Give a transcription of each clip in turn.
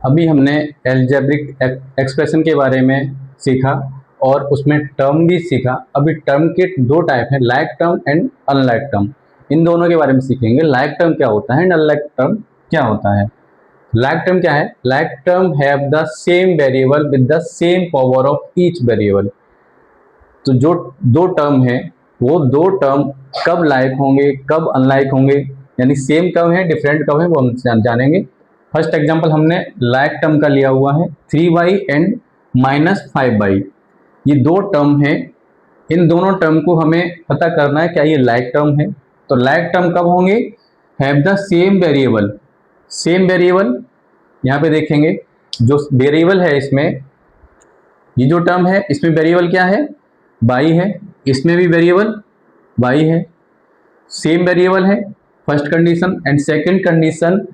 अभी हमने algebraic expression के बारे में सीखा और उसमें टर्म भी सीखा। अभी टर्म के दो टाइप हैं, like term and unlike term. इन दोनों के बारे में सीखेंगे, लाइक टर्म क्या होता है एंड अनलाइक टर्म क्या होता है। लाइक टर्म क्या है? Like term have the same variable with the same power of each variable. तो जो दो टर्म है वो दो टर्म कब लाइक होंगे कब अनलाइक होंगे, यानी सेम कब है डिफरेंट कब है, वो हम जानेंगे। फर्स्ट एग्जांपल हमने लाइक टर्म का लिया हुआ है 3y एंड -5y। ये दो टर्म है, इन दोनों टर्म को हमें पता करना है क्या ये लाइक टर्म है। तो लाइक टर्म कब होंगे? Have the same variable. Same variable यहाँ पे देखेंगे, जो वेरिएबल है इसमें, ये जो टर्म है इसमें वेरिएबल क्या है? y है, इसमें भी वेरिएबल y है। सेम वेरिएबल है first condition, and second condition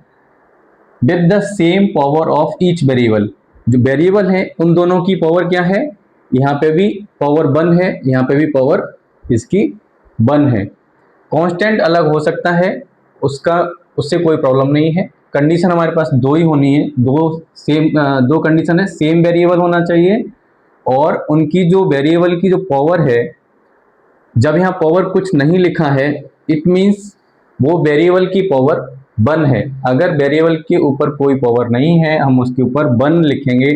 with the same power of each variable. जो वेरिएबल है उन दोनों की पावर क्या है? यहाँ पे भी पावर 1 है, यहाँ पे भी पावर इसकी 1 है। कांस्टेंट अलग हो सकता है, उससे कोई प्रॉब्लम नहीं है। कंडीशन हमारे पास दो ही होनी है, दो कंडीशन है, सेम वेरिएबल होना चाहिए और उनकी जो वेरिएबल की जो पावर है, जब यहाँ पावर कुछ नहीं लिखा है इट मीन्स वो वेरिएबल की पावर 1 है। अगर वेरिएबल के ऊपर कोई पावर नहीं है हम उसके ऊपर 1 लिखेंगे।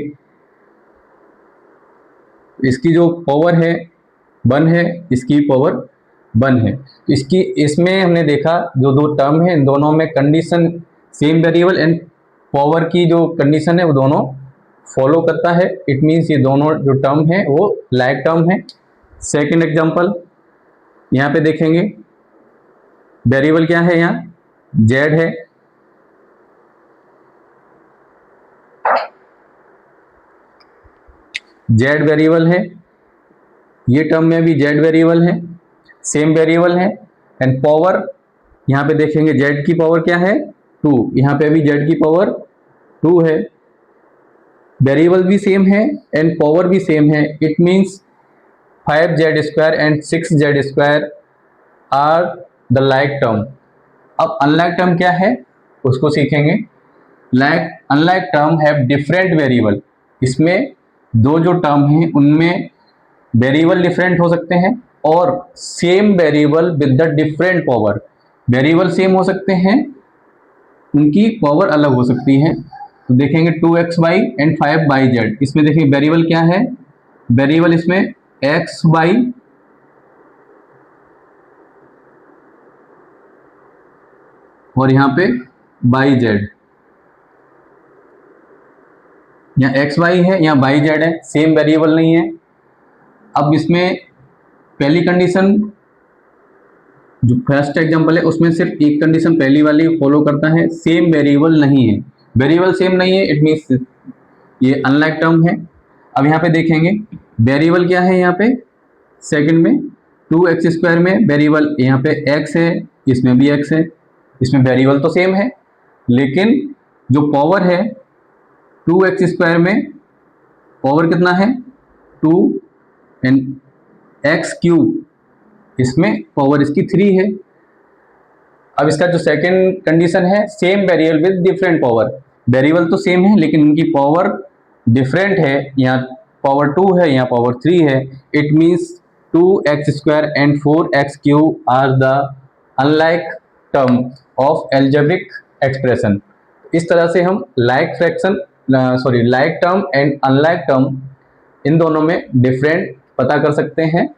इसकी जो पावर है 1 है, इसकी पावर 1 है। इसमें हमने देखा जो दो टर्म है इन दोनों में condition same variable and power की जो कंडीशन है वो दोनों फॉलो करता है। इट मीन्स ये दोनों जो टर्म है वो लाइक टर्म है। सेकंड एग्जांपल यहाँ पे देखेंगे, वेरिएबल क्या है? यहाँ z है, z वेरिएबल है, ये टर्म में भी z वेरिएबल है, सेम वेरिएबल है। एंड पावर यहाँ पे देखेंगे z की पावर क्या है? 2, यहाँ पे भी z की पावर 2 है। वेरिएबल भी सेम है एंड पावर भी सेम है। It means 5z² and 6z² are the like term. अब अनलाइक टर्म क्या है उसको सीखेंगे। Unlike term have different variable. इसमें दो जो टर्म हैं उनमें वेरिएबल डिफरेंट हो सकते हैं और same variable with the different power. Variable same हो सकते हैं, उनकी पावर अलग हो सकती है। तो देखेंगे 2xy एंड 5yz। इसमें देखिए वेरिएबल क्या है? वेरिएबल इसमें xy और यहाँ पे yz, यहाँ xy है यहाँ yz है, सेम वेरिएबल नहीं है। अब इसमें पहली कंडीशन जो फर्स्ट एग्जांपल है उसमें सिर्फ एक कंडीशन पहली वाली फॉलो करता है, सेम वेरिएबल नहीं है। वेरिएबल सेम नहीं है इट मीन्स ये अनलाइक टर्म है। अब यहाँ पे देखेंगे वेरिएबल क्या है, यहाँ पे सेकंड में 2x² में वेरिएबल यहाँ पे x है, इसमें भी x है। इसमें वेरिएबल तो सेम है लेकिन जो पावर है 2x² में पावर कितना है? 2 एंड x³, इसमें पावर इसकी 3 है। अब इसका जो सेकंड कंडीशन है same variable with different power. Variable तो सेम है लेकिन उनकी पावर डिफरेंट है, यहाँ पावर 2 है यहाँ पावर 3 है। It means 2x² and 4x³ are the unlike term of algebraic expression. इस तरह से हम like term and unlike term इन दोनों में डिफरेंट पता कर सकते हैं।